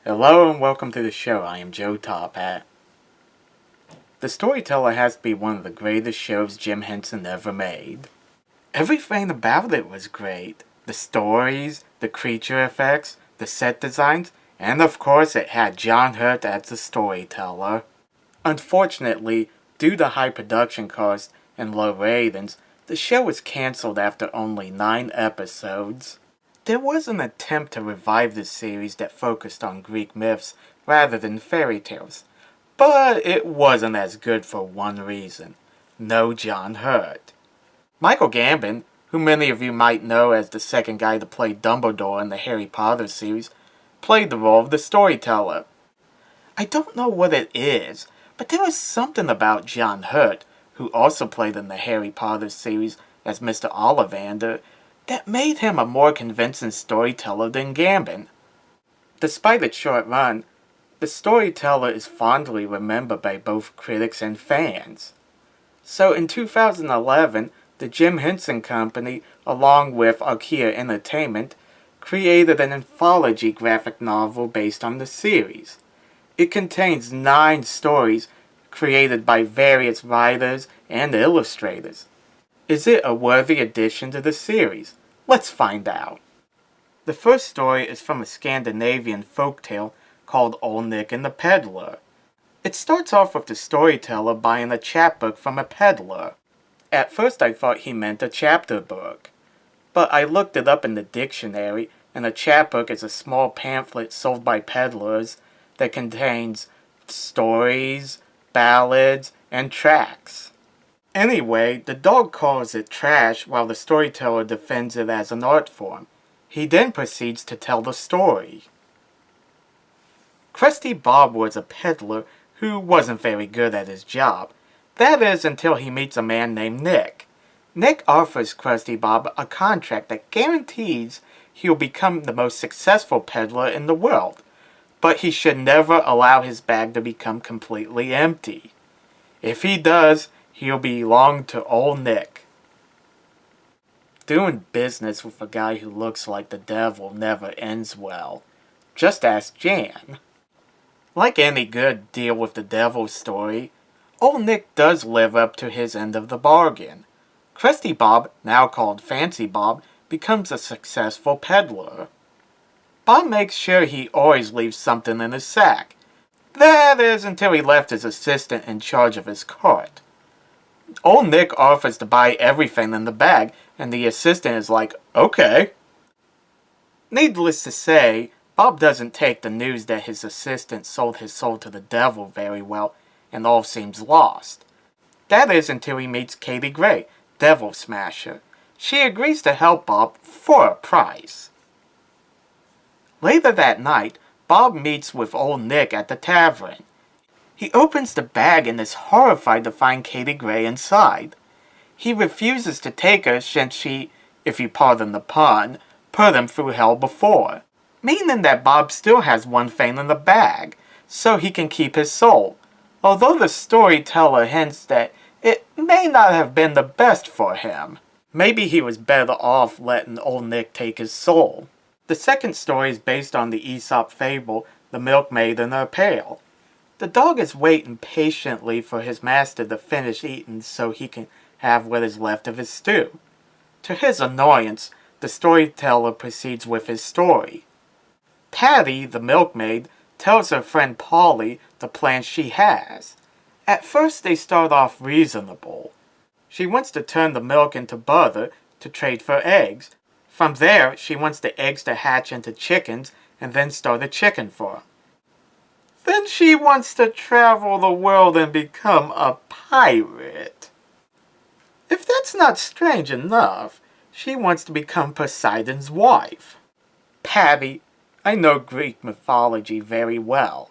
Hello and welcome to the show. I am Joe Tophat. The Storyteller has to be one of the greatest shows Jim Henson ever made. Everything about it was great. The stories, the creature effects, the set designs, and of course it had John Hurt as the storyteller. Unfortunately, due to high production costs and low ratings, the show was cancelled after only 9 episodes. There was an attempt to revive the series that focused on Greek myths rather than fairy tales, but it wasn't as good for one reason: no John Hurt. Michael Gambon, who many of you might know as the second guy to play Dumbledore in the Harry Potter series, played the role of the storyteller. I don't know what it is, but there was something about John Hurt, who also played in the Harry Potter series as Mr. Ollivander, that made him a more convincing storyteller than Gambon. Despite its short run, the Storyteller is fondly remembered by both critics and fans. So in 2011, the Jim Henson Company, along with Archaea Entertainment, created an anthology graphic novel based on the series. It contains 9 stories created by various writers and illustrators. Is it a worthy addition to the series? Let's find out. The first story is from a Scandinavian folktale called Old Nick and the Peddler. It starts off with the storyteller buying a chapbook from a peddler. At first I thought he meant a chapter book, but I looked it up in the dictionary, and a chapbook is a small pamphlet sold by peddlers that contains stories, ballads, and tracts. Anyway, the dog calls it trash while the storyteller defends it as an art form. He then proceeds to tell the story. Krusty Bob was a peddler who wasn't very good at his job. That is, until he meets a man named Nick. Nick offers Krusty Bob a contract that guarantees he'll become the most successful peddler in the world, but he should never allow his bag to become completely empty. If he does, he'll belong to Old Nick. Doing business with a guy who looks like the devil never ends well. Just ask Jan. Like any good deal with the devil story, Old Nick does live up to his end of the bargain. Krusty Bob, now called Fancy Bob, becomes a successful peddler. Bob makes sure he always leaves something in his sack. That is, until he left his assistant in charge of his cart. Old Nick offers to buy everything in the bag, and the assistant is like, okay. Needless to say, Bob doesn't take the news that his assistant sold his soul to the devil very well, and all seems lost. That is until he meets Katie Gray, Devil Smasher. She agrees to help Bob for a price. Later that night, Bob meets with Old Nick at the tavern. He opens the bag and is horrified to find Katie Gray inside. He refuses to take her since she, if you pardon the pun, put him through hell before, meaning that Bob still has one thing in the bag, so he can keep his soul, although the storyteller hints that it may not have been the best for him. Maybe he was better off letting Old Nick take his soul. The second story is based on the Aesop fable, The Milkmaid and Her Pale. The dog is waiting patiently for his master to finish eating so he can have what is left of his stew. To his annoyance, the storyteller proceeds with his story. Patty, the milkmaid, tells her friend Polly the plan she has. At first they start off reasonable. She wants to turn the milk into butter to trade for eggs. From there, she wants the eggs to hatch into chickens and then start a chicken farm. Then she wants to travel the world and become a pirate. If that's not strange enough, she wants to become Poseidon's wife. Patty, I know Greek mythology very well.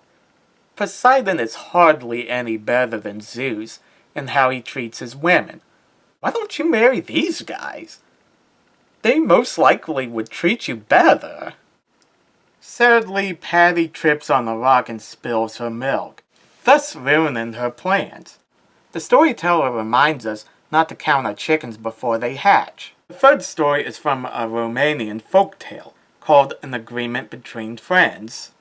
Poseidon is hardly any better than Zeus in how he treats his women. Why don't you marry these guys? They most likely would treat you better. Sadly, Patty trips on a rock and spills her milk, thus ruining her plans. The storyteller reminds us not to count our chickens before they hatch. The third story is from a Romanian folktale called An Agreement Between Friends.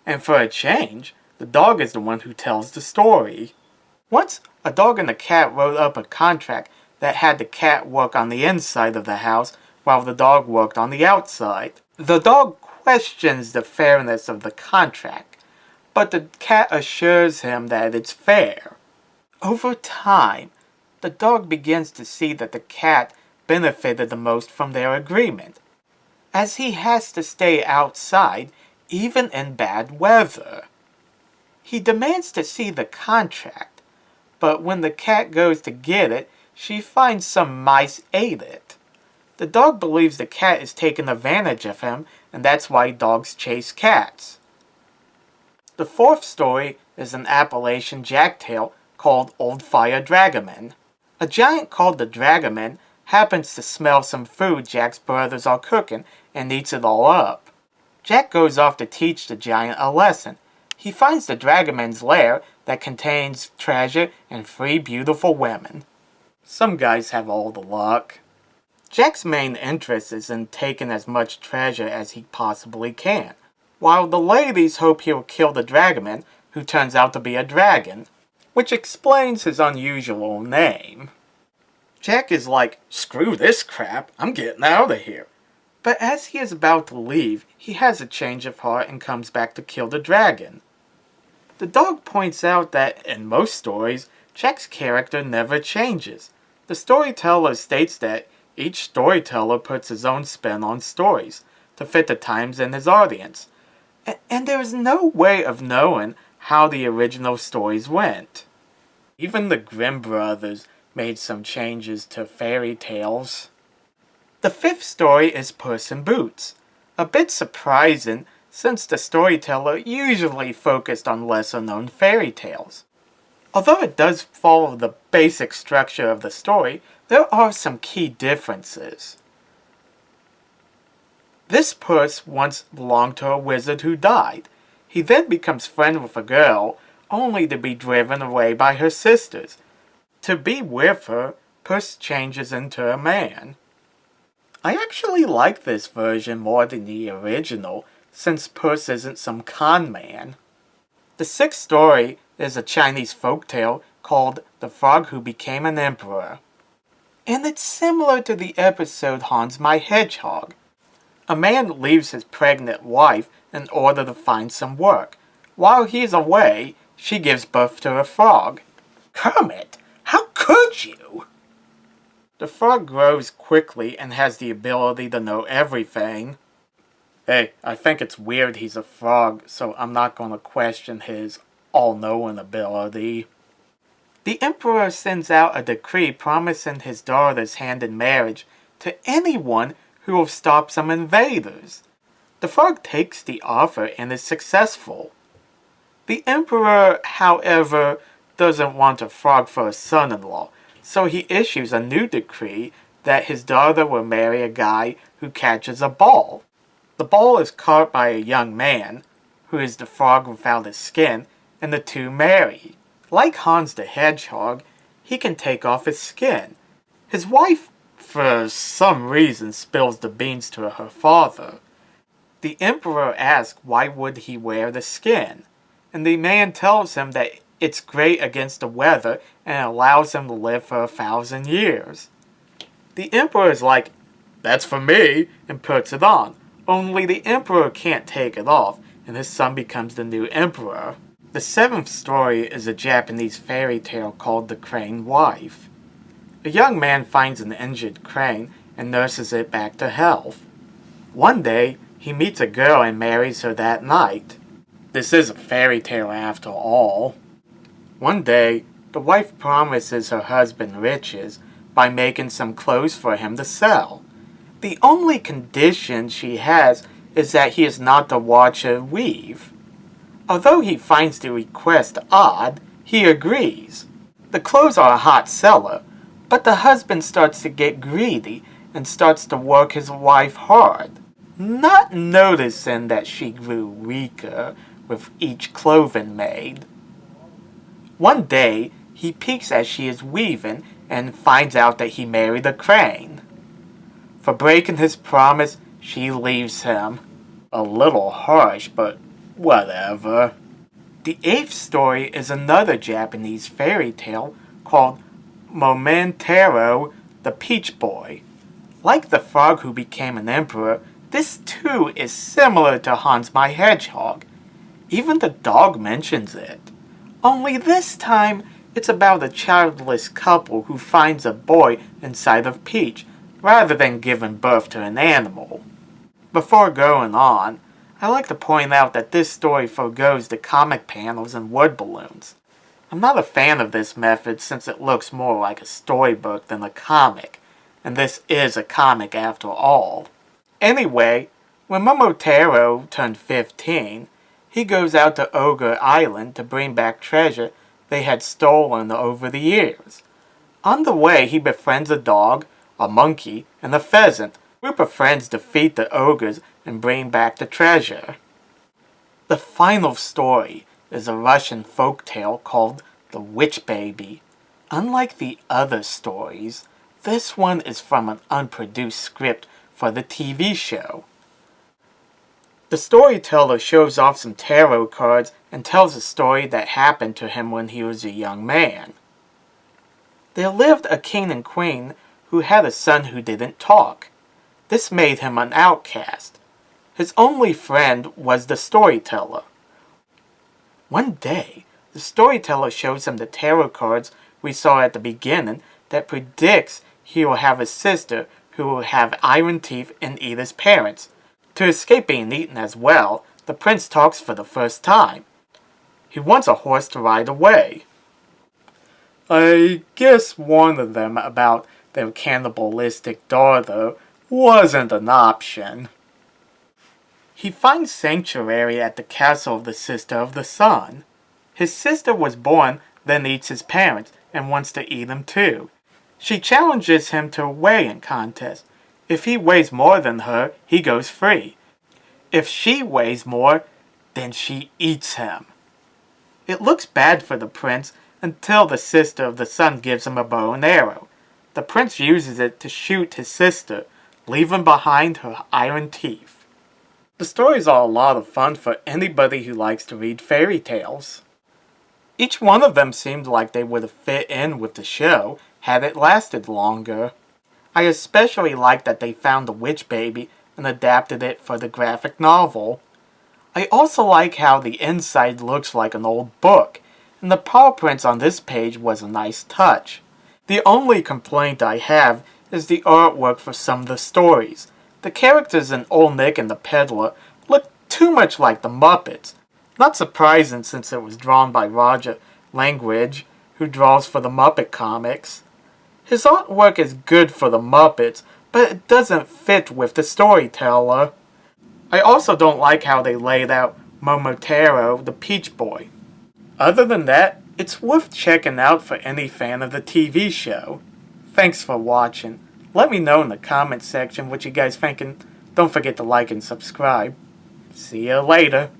And for a change, the dog is the one who tells the story. Once, a dog and a cat wrote up a contract that had the cat work on the inside of the house while the dog worked on the outside. The dog questions the fairness of the contract, but the cat assures him that it's fair. Over time, the dog begins to see that the cat benefited the most from their agreement, as he has to stay outside even in bad weather. He demands to see the contract, but when the cat goes to get it, she finds some mice ate it. The dog believes the cat is taking advantage of him, and that's why dogs chase cats. The fourth story is an Appalachian jacktale called Old Fayyad Ragaman. A giant called the Dragoman happens to smell some food Jack's brothers are cooking and eats it all up. Jack goes off to teach the giant a lesson. He finds the Dragoman's lair that contains treasure and 3 beautiful women. Some guys have all the luck. Jack's main interest is in taking as much treasure as he possibly can, while the ladies hope he'll kill the Dragoman, who turns out to be a dragon, which explains his unusual name. Jack is like, "Screw this crap, I'm getting out of here." But as he is about to leave, he has a change of heart and comes back to kill the dragon. The dog points out that, in most stories, Jack's character never changes. The storyteller states that each storyteller puts his own spin on stories, to fit the times and his audience. And there is no way of knowing how the original stories went. Even the Grimm brothers made some changes to fairy tales. The fifth story is Puss in Boots. A bit surprising, since the storyteller usually focused on lesser-known fairy tales. Although it does follow the basic structure of the story, there are some key differences. This puss once belonged to a wizard who died. He then becomes friends with a girl, only to be driven away by her sisters. To be with her, Puss changes into a man. I actually like this version more than the original, since Puss isn't some con man. The sixth story is a Chinese folktale called The Frog Who Became an Emperor. And it's similar to the episode Hans My Hedgehog. A man leaves his pregnant wife in order to find some work. While he's away, she gives birth to a frog. Kermit, how could you? The frog grows quickly and has the ability to know everything. Hey, I think it's weird he's a frog, so I'm not going to question his all-knowing ability. The emperor sends out a decree promising his daughter's hand in marriage to anyone who will stop some invaders. The frog takes the offer and is successful. The emperor, however, doesn't want a frog for a son-in-law, so he issues a new decree that his daughter will marry a guy who catches a ball. The ball is caught by a young man, who is the frog without his skin, and the two marry. Like Hans the Hedgehog, he can take off his skin. His wife, for some reason, spills the beans to her father. The emperor asks why would he wear the skin, and the man tells him that it's great against the weather and allows him to live for 1,000 years. The emperor is like, "That's for me," and puts it on. Only the emperor can't take it off, and his son becomes the new emperor. The seventh story is a Japanese fairy tale called The Crane Wife. A young man finds an injured crane and nurses it back to health. One day, he meets a girl and marries her that night. This is a fairy tale after all. One day, the wife promises her husband riches by making some clothes for him to sell. The only condition she has is that he is not to watch her weave. Although he finds the request odd, he agrees. The clothes are a hot seller, but the husband starts to get greedy and starts to work his wife hard, not noticing that she grew weaker with each clothing made. One day, he peeks as she is weaving and finds out that he married a crane. For breaking his promise, she leaves him. A little harsh, but Whatever. The 8th story is another Japanese fairy tale called Momotaro the Peach Boy. Like the frog who became an emperor, this too is similar to Hans my Hedgehog. Even the dog mentions it. Only this time, it's about a childless couple who finds a boy inside of Peach, rather than giving birth to an animal. Before going on, I like to point out that this story forgoes the comic panels and wood balloons. I'm not a fan of this method since it looks more like a storybook than a comic, and this is a comic after all. Anyway, when Momotaro turned 15, he goes out to Ogre Island to bring back treasure they had stolen over the years. On the way, he befriends a dog, a monkey, and a pheasant. A group of friends defeat the ogres and bring back the treasure. The final story is a Russian folktale called The Witch Baby. Unlike the other stories, this one is from an unproduced script for the TV show. The storyteller shows off some tarot cards and tells a story that happened to him when he was a young man. There lived a king and queen who had a son who didn't talk. This made him an outcast. His only friend was the storyteller. One day, the storyteller shows him the tarot cards we saw at the beginning that predicts he will have a sister who will have iron teeth and eat his parents. To escape being eaten as well, the prince talks for the first time. He wants a horse to ride away. I guess warning them about their cannibalistic daughter wasn't an option. He finds sanctuary at the castle of the Sister of the Sun. His sister was born, then eats his parents, and wants to eat them too. She challenges him to a weighing contest. If he weighs more than her, he goes free. If she weighs more, then she eats him. It looks bad for the prince until the Sister of the Sun gives him a bow and arrow. The prince uses it to shoot his sister, leaving behind her iron teeth. The stories are a lot of fun for anybody who likes to read fairy tales. Each one of them seemed like they would have fit in with the show had it lasted longer. I especially like that they found the witch baby and adapted it for the graphic novel. I also like how the inside looks like an old book, and the paw prints on this page was a nice touch. The only complaint I have is the artwork for some of the stories. The characters in Old Nick and the Peddler look too much like the Muppets. Not surprising since it was drawn by Roger Langridge, who draws for the Muppet comics. His artwork is good for the Muppets, but it doesn't fit with the storyteller. I also don't like how they laid out Momotaro the Peach Boy. Other than that, it's worth checking out for any fan of the TV show. Thanks for watching. Let me know in the comments section what you guys think, and don't forget to like and subscribe. See you later.